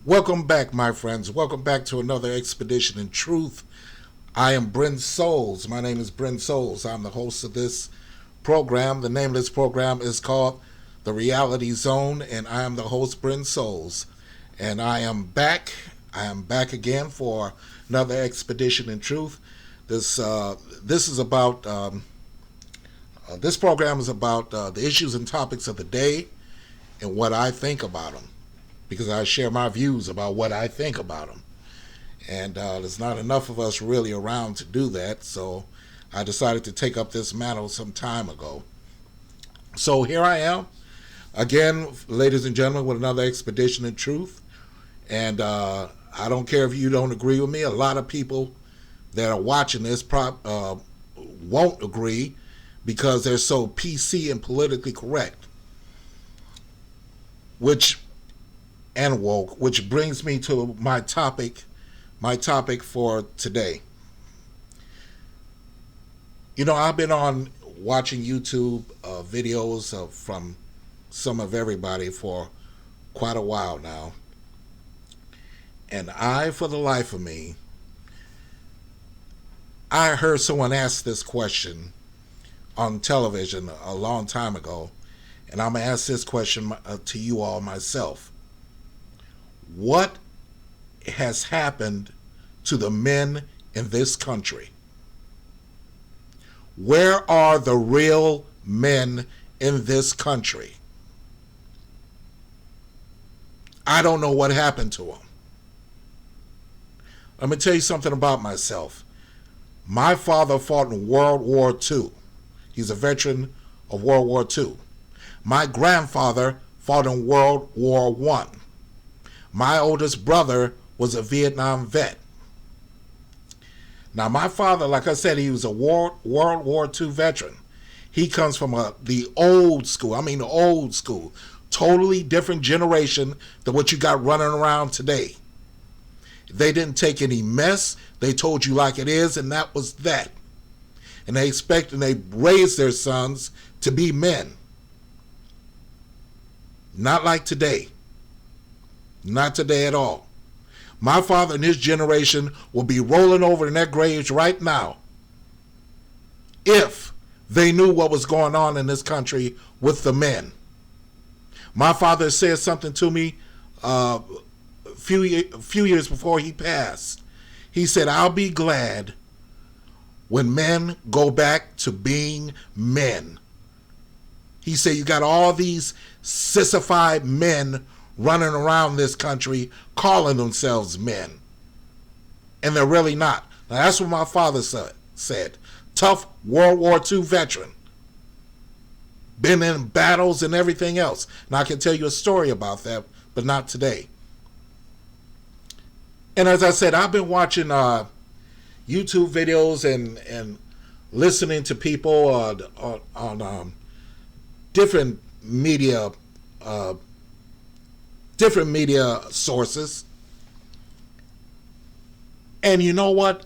Welcome back, my friends. Welcome back to another expedition in truth. I am Bryn Souls. My name is Bryn Souls. I'm the host of this program. The name of this program is called The Reality Zone, and I am the host, Bryn Souls. And I am back. I am back again for another expedition in truth. This is about this program is about the issues and topics of the day and what I think about them, because I share my views about what I think about them. And there's not enough of us really around to do that, so I decided to take up this mantle some time ago. So here I am, again, ladies and gentlemen, with another expedition in truth. And I don't care if you don't agree with me. A lot of people that are watching this won't agree because they're so PC and politically correct. Which brings me to my topic for today. You know, I've been on watching YouTube videos from some of everybody for quite a while now. And for the life of me, I heard someone ask this question on television a long time ago, and I'm going to ask this question to you all myself. What has happened to the men in this country? Where are the real men in this country? I don't know what happened to them. Let me tell you something about myself. My father fought in World War II. He's a veteran of World War II. My grandfather fought in World War I. My oldest brother was a Vietnam vet. Now, my father, like I said, he was a World War II veteran. He comes from the old school. I mean, the old school. Totally different generation than what you got running around today. They didn't take any mess. They told you like it is, and that was that. And they raised their sons to be men. Not like today. Not today at all. My father and his generation will be rolling over in their graves right now if they knew what was going on in this country with the men. My father said something to me a few years before he passed. He said, "I'll be glad when men go back to being men." He said, "You got all these sissified men running around this country calling themselves men. And they're really not." Now, that's what my father said. Tough World War II veteran. Been in battles and everything else. And I can tell you a story about that, but not today. And as I said, I've been watching YouTube videos and listening to people on different media sources. And you know what?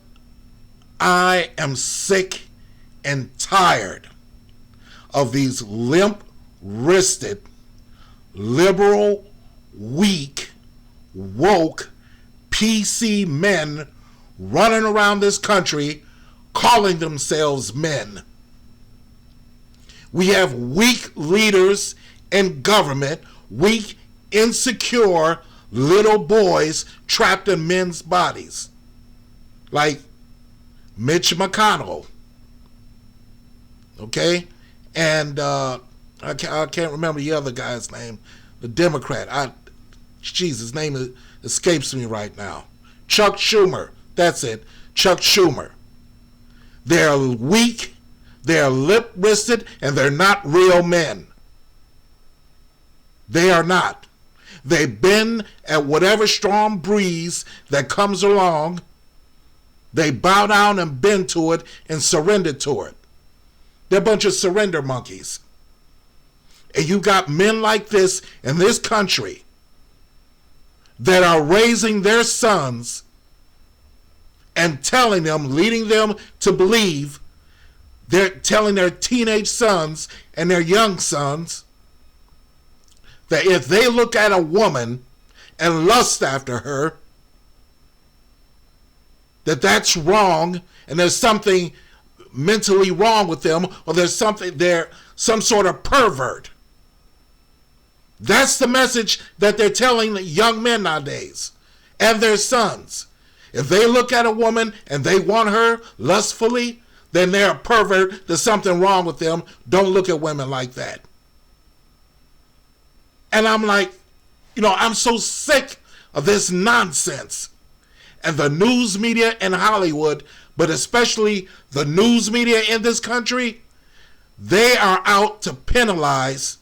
I am sick and tired of these limp-wristed, liberal, weak, woke, PC men running around this country calling themselves men. We have weak leaders in government, weak, insecure little boys trapped in men's bodies. Like Mitch McConnell. Okay? And I can't remember the other guy's name. The Democrat. His name escapes me right now. Chuck Schumer. That's it. Chuck Schumer. They're weak, they're lip-wristed, and they're not real men. They are not. They bend at whatever strong breeze that comes along. They bow down and bend to it and surrender to it. They're a bunch of surrender monkeys. And you got men like this in this country that are raising their sons and telling them, leading them to believe, they're telling their teenage sons and their young sons that if they look at a woman and lust after her, that's wrong, and there's something mentally wrong with them, or they're some sort of pervert. That's the message that they're telling young men nowadays and their sons. If they look at a woman and they want her lustfully, then they're a pervert. There's something wrong with them. Don't look at women like that. And I'm like, I'm so sick of this nonsense. And the news media in Hollywood, but especially the news media in this country, they are out to penalize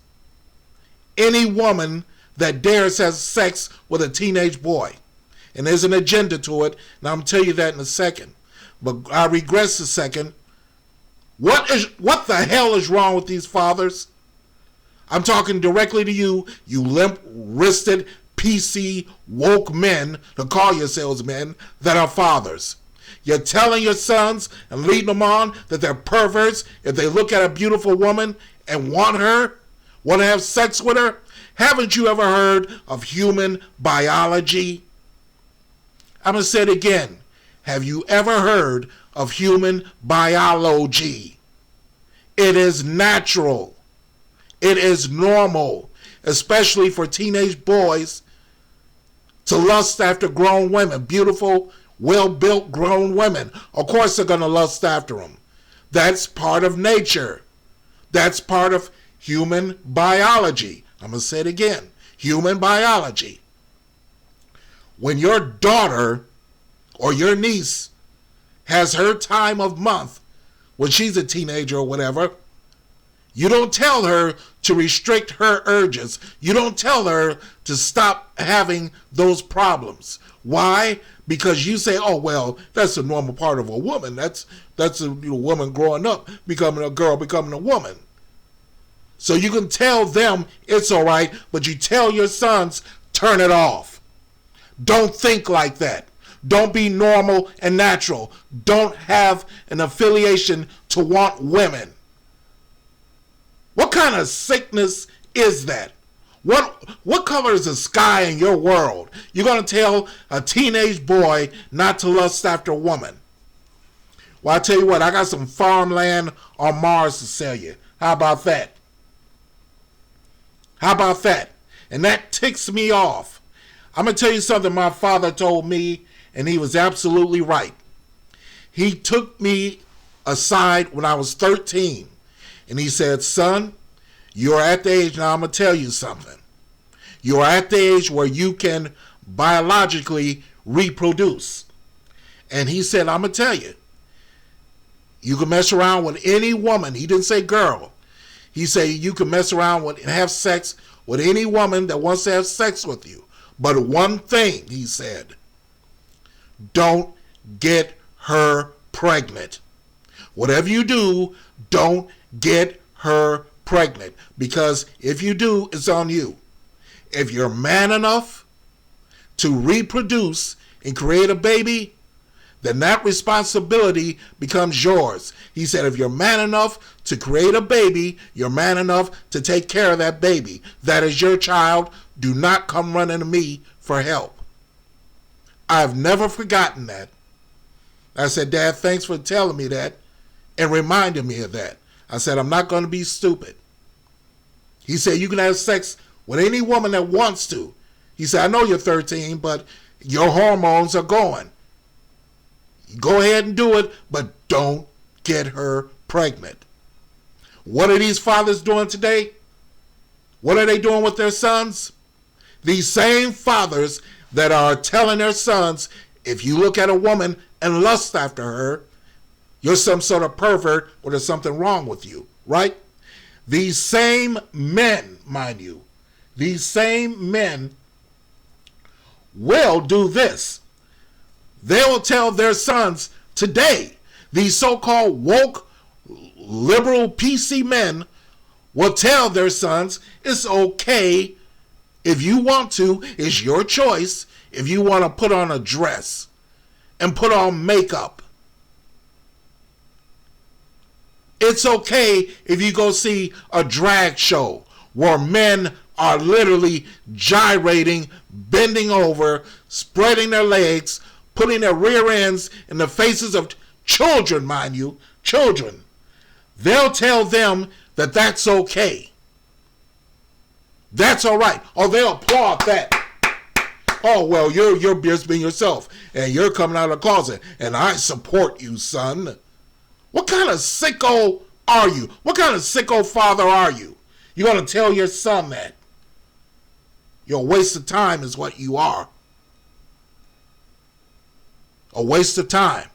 any woman that dares have sex with a teenage boy. And there's an agenda to it, and I'm going to tell you that in a second. But I regress a second. What the hell is wrong with these fathers? I'm talking directly to you limp-wristed, PC, woke men, to call yourselves men, that are fathers. You're telling your sons and leading them on that they're perverts if they look at a beautiful woman and want to have sex with her. Haven't you ever heard of human biology? I'm going to say it again. Have you ever heard of human biology? It is natural. It is normal, especially for teenage boys, to lust after grown women, beautiful, well-built grown women. Of course they're going to lust after them. That's part of nature. That's part of human biology. I'm going to say it again. Human biology. When your daughter or your niece has her time of month, when she's a teenager or whatever, you don't tell her to restrict her urges. You don't tell her to stop having those problems. Why? Because you say, oh, well, that's a normal part of a woman. That's a woman growing up, becoming a girl, becoming a woman. So you can tell them it's all right, but you tell your sons, turn it off. Don't think like that. Don't be normal and natural. Don't have an affiliation to want women. What kind of sickness is that? What color is the sky in your world? You're going to tell a teenage boy not to lust after a woman. Well, I tell you what, I got some farmland on Mars to sell you. How about that? How about that? And that ticks me off. I'm going to tell you something my father told me, and he was absolutely right. He took me aside when I was 13, and he said, son, you're at the age, now I'm going to tell you something. You're at the age where you can biologically reproduce. And he said, I'm going to tell you, you can mess around with any woman. He didn't say girl. He said you can mess around with and have sex with any woman that wants to have sex with you. But one thing, he said, don't get her pregnant. Whatever you do, don't get her pregnant. Because if you do, it's on you. If you're man enough to reproduce and create a baby, then that responsibility becomes yours. He said, if you're man enough to create a baby, you're man enough to take care of that baby. That is your child. Do not come running to me for help. I've never forgotten that. I said, Dad, thanks for telling me that and reminding me of that. I said, I'm not going to be stupid. He said, you can have sex with any woman that wants to. He said, I know you're 13, but your hormones are going. Go ahead and do it, but don't get her pregnant. What are these fathers doing today? What are they doing with their sons? These same fathers that are telling their sons, if you look at a woman and lust after her, you're some sort of pervert or there's something wrong with you, right? These same men, mind you, these same men will do this. They will tell their sons today, these so-called woke, liberal, PC men will tell their sons, it's okay if you want to, it's your choice, if you want to put on a dress and put on makeup. It's okay if you go see a drag show where men are literally gyrating, bending over, spreading their legs, putting their rear ends in the faces of children, mind you, children. They'll tell them that that's okay. That's all right. Or they'll applaud that. Oh, well, you're just being yourself, and you're coming out of the closet, and I support you, son. What kind of sicko are you? What kind of sicko father are you? You're going to tell your son that? You're a waste of time is what you are. A waste of time.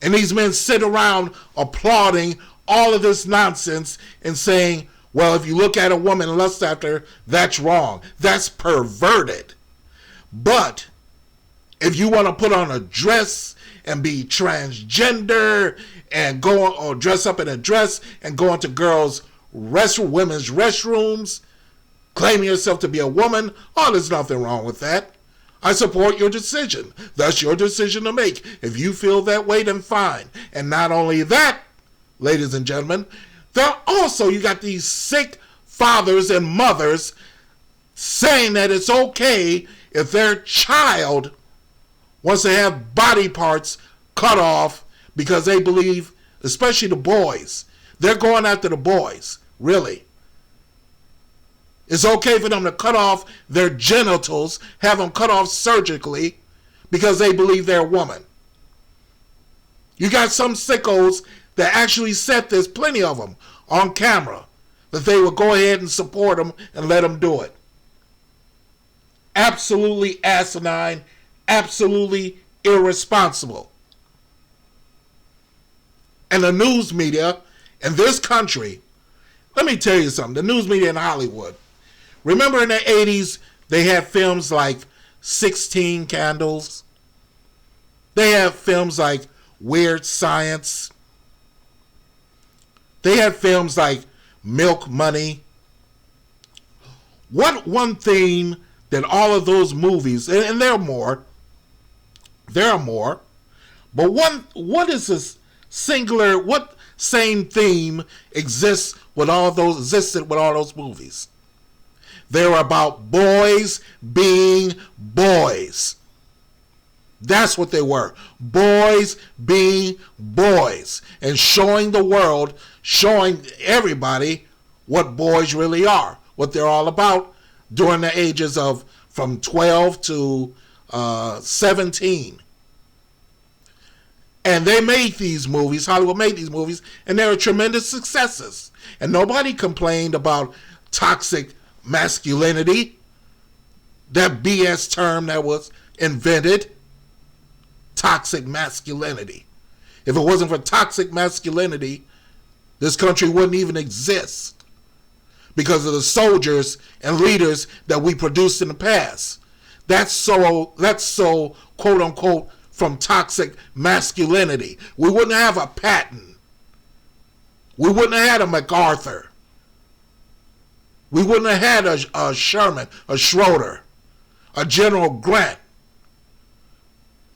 And these men sit around applauding all of this nonsense and saying, well, if you look at a woman and lust after her, that's wrong. That's perverted. But if you want to put on a dress and be transgender and go or dress up in a dress and go into women's restrooms, claiming yourself to be a woman, oh, there's nothing wrong with that. I support your decision. That's your decision to make. If you feel that way, then fine. And not only that, ladies and gentlemen, there also you got these sick fathers and mothers saying that it's okay if their child wants to have body parts cut off because they believe, especially the boys, they're going after the boys, really. It's okay for them to cut off their genitals, have them cut off surgically because they believe they're a woman. You got some sickos that actually said this, plenty of them, on camera, that they would go ahead and support them and let them do it. Absolutely asinine, absolutely irresponsible. And the news media in this country, let me tell you something, the news media in Hollywood, remember in the 80s, they had films like 16 Candles. They had films like Weird Science. They had films like Milk Money. What one theme that all of those movies, and there are more, but what is this singular, what same theme existed with all those movies? They're about boys being boys. That's what they were. Boys being boys. And showing the world, showing everybody what boys really are. What they're all about during the ages of from 12 to 17. And they made these movies, Hollywood made these movies, and they were tremendous successes. And nobody complained about toxic masculinity, that BS term that was invented, toxic masculinity. If it wasn't for toxic masculinity, this country wouldn't even exist because of the soldiers and leaders that we produced in the past. That's so quote unquote from toxic masculinity. We wouldn't have a Patton. We wouldn't have had a MacArthur. We wouldn't have had a Sherman, a Schroeder, a General Grant.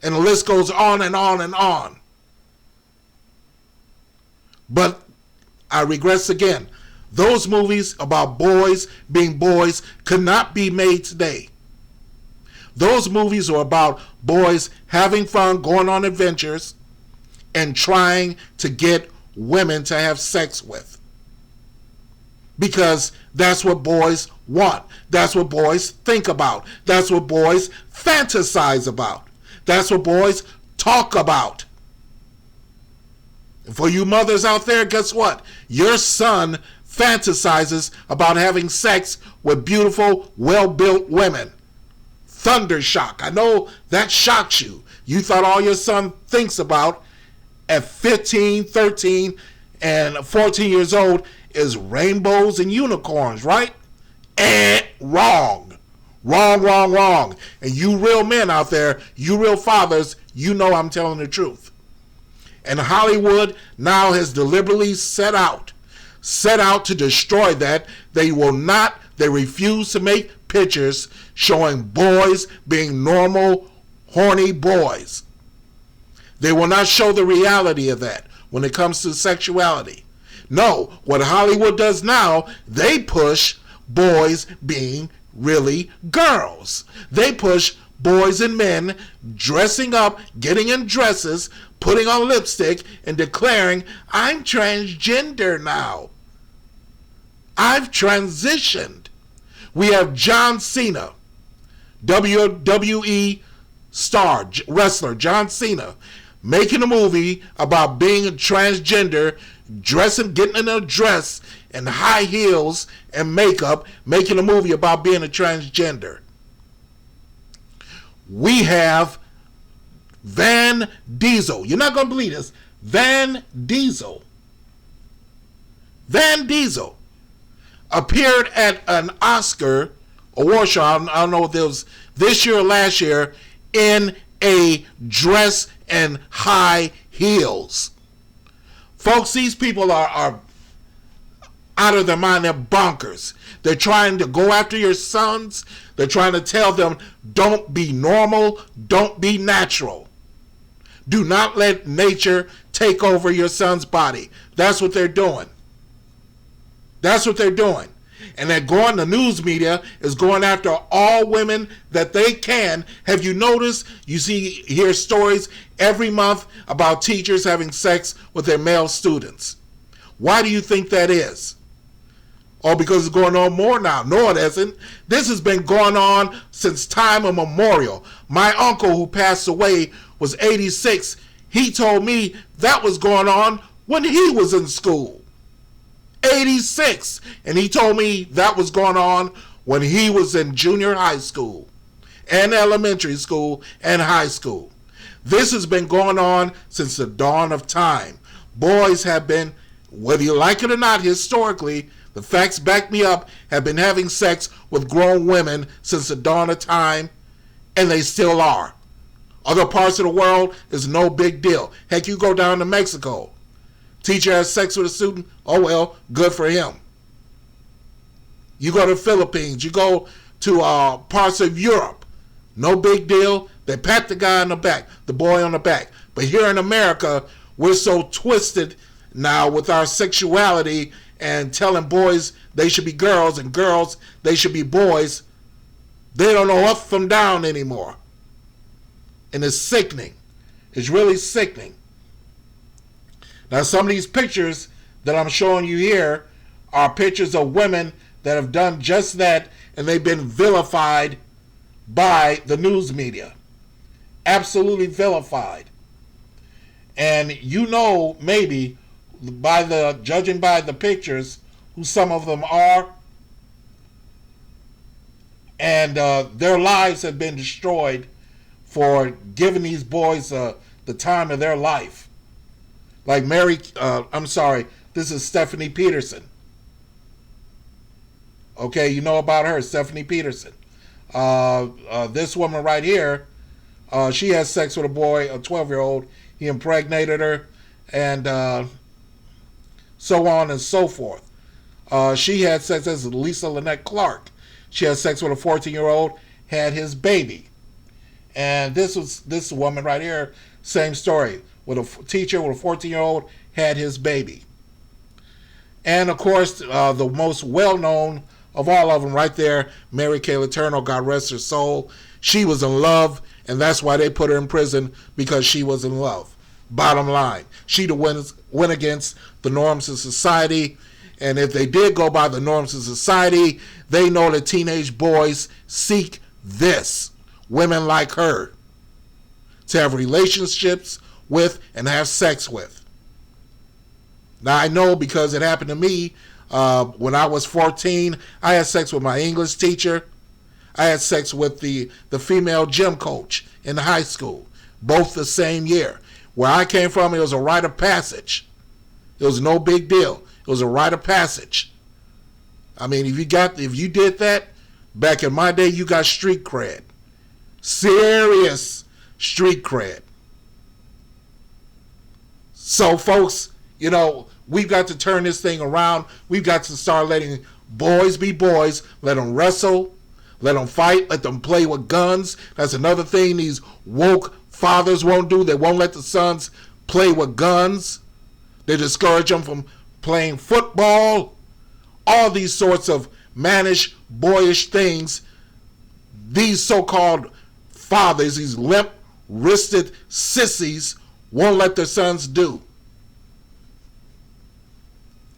And the list goes on and on and on. But I regress again. Those movies about boys being boys could not be made today. Those movies are about boys having fun, going on adventures, and trying to get women to have sex with. Because that's what boys want. That's what boys think about. That's what boys fantasize about. That's what boys talk about. And for you mothers out there, guess what? Your son fantasizes about having sex with beautiful, well-built women. Thunder shock. I know that shocks you. You thought all your son thinks about at 15, 13, and 14 years old is rainbows and unicorns, right? Wrong. Wrong. And you real men out there, you real fathers, you know I'm telling the truth. And Hollywood now has deliberately set out to destroy that. They refuse to make pictures showing boys being normal, horny boys. They will not show the reality of that when it comes to sexuality. No, what Hollywood does now, they push boys being really girls. They push boys and men dressing up, getting in dresses, putting on lipstick, and declaring, I'm transgender now. I've transitioned. We have John Cena, WWE star, wrestler John Cena, making a movie about being a transgender, dressing, getting in a dress and high heels and makeup, making a movie about being a transgender. We have Van Diesel. You're not going to believe this. Van Diesel. Van Diesel appeared at an Oscar award show, I don't know if it was this year or last year, in a dress and high heels. Folks, these people are out of their mind. They're bonkers. They're trying to go after your sons. They're trying to tell them, don't be normal, don't be natural. Do not let nature take over your son's body. That's what they're doing. That's what they're doing. And they're going, the news media is going after all women that they can. Have you noticed, you hear stories every month about teachers having sex with their male students? Why do you think that is? Oh, because it's going on more now. No, it isn't. This has been going on since time immemorial. My uncle, who passed away, was 86. He told me that was going on when he was in school. 86. And he told me that was going on when he was in junior high school and elementary school and high school. This has been going on since the dawn of time. Boys have been, whether you like it or not, historically, the facts back me up, have been having sex with grown women since the dawn of time, and they still are. Other parts of the world is no big deal. Heck, you go down to Mexico. Teacher has sex with a student, oh well, good for him. You go to the Philippines, you go to parts of Europe, no big deal. They pat the guy on the back, the boy on the back. But here in America, we're so twisted now with our sexuality and telling boys they should be girls and girls they should be boys. They don't know up from down anymore. And it's sickening. It's really sickening. Now, some of these pictures that I'm showing you here are pictures of women that have done just that, and they've been vilified by the news media. Absolutely vilified. And you know, maybe, judging by the pictures, who some of them are. And their lives have been destroyed for giving these boys the time of their life. Like this is Stephanie Peterson. Okay, you know about her, Stephanie Peterson. This woman right here, she has sex with a boy, a 12-year-old. He impregnated her, and so on and so forth. She had sex, this is Lisa Lynette Clark. She had sex with a 14-year-old, had his baby. And this woman right here, same story. With a teacher with a 14-year-old, had his baby. And of course, the most well-known of all of them right there, Mary Kay Letourneau, God rest her soul. She was in love, and that's why they put her in prison, because she was in love. Bottom line, she went against the norms of society. And if they did go by the norms of society, they know that teenage boys seek this. Women like her. To have relationships with and have sex with. Now I know because it happened to me when I was 14. I had sex with my English teacher. I had sex with the female gym coach in high school. Both the same year. Where I came from, it was a rite of passage. It was no big deal. It was a rite of passage. I mean, if you did that, back in my day, you got street cred. Serious street cred. So, folks, we've got to turn this thing around. We've got to start letting boys be boys. Let them wrestle. Let them fight. Let them play with guns. That's another thing these woke fathers won't do. They won't let the sons play with guns. They discourage them from playing football, all these sorts of mannish, boyish things, these so-called fathers, these limp-wristed sissies, won't let their sons do.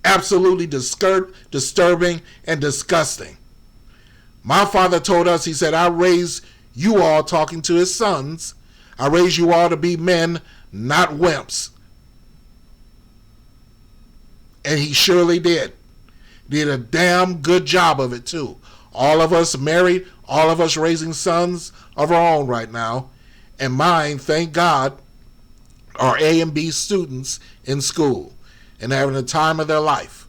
Absolutely disturbing and disgusting. My father told us, he said, I raised you all, talking to his sons, I raised you all to be men, not wimps. And he surely did. Did a damn good job of it too. All of us married, all of us raising sons of our own right now. And mine, thank God, are A and B students in school and having the time of their life.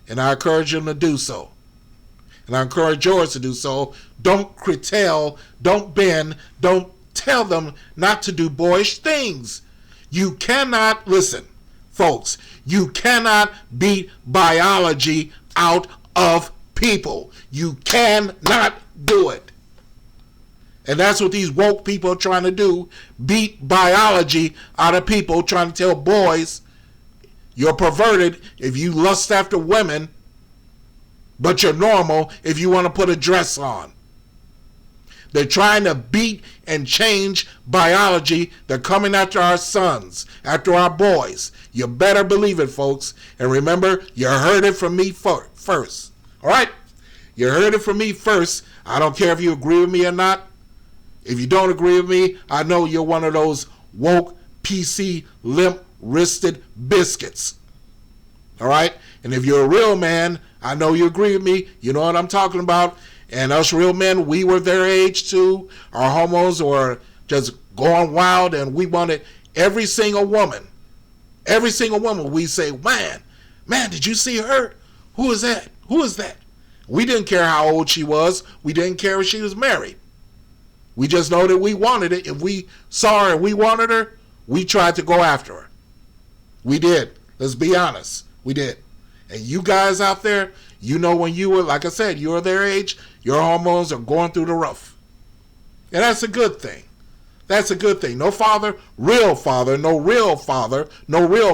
And I encourage them to do so. And I encourage yours to do so. Don't curtail, don't bend, don't tell them not to do boyish things. You cannot, listen, folks, you cannot beat biology out of people. You cannot do it. And that's what these woke people are trying to do. Beat biology out of people, trying to tell boys, you're perverted if you lust after women, but you're normal if you want to put a dress on. They're trying to beat and change biology. They're coming after our sons, after our boys. You better believe it, folks. And remember, you heard it from me first. All right? You heard it from me first. I don't care if you agree with me or not. If you don't agree with me, I know you're one of those woke, PC, limp-wristed biscuits. All right? And if you're a real man, I know you agree with me. You know what I'm talking about. And us real men, we were their age too. Our homos were just going wild, and we wanted every single woman. Every single woman, we say, man, did you see her? Who is that? Who is that? We didn't care how old she was. We didn't care if she was married. We just know that we wanted it. If we saw her and we wanted her, we tried to go after her. We did. Let's be honest. We did. And you guys out there, you know when you were, like I said, you were their age, your hormones are going through the roof. And that's a good thing. That's a good thing. No real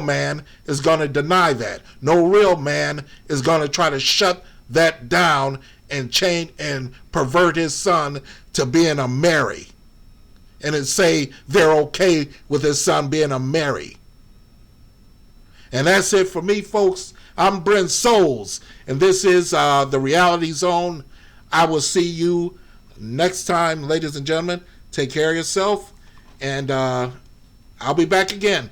man is going to deny that. No real man is going to try to shut that down and change and pervert his son to being a Mary. And then say they're okay with his son being a Mary. And that's it for me, folks. I'm Brent Souls, and this is the Reality Zone. I will see you next time, ladies and gentlemen. Take care of yourself, and I'll be back again.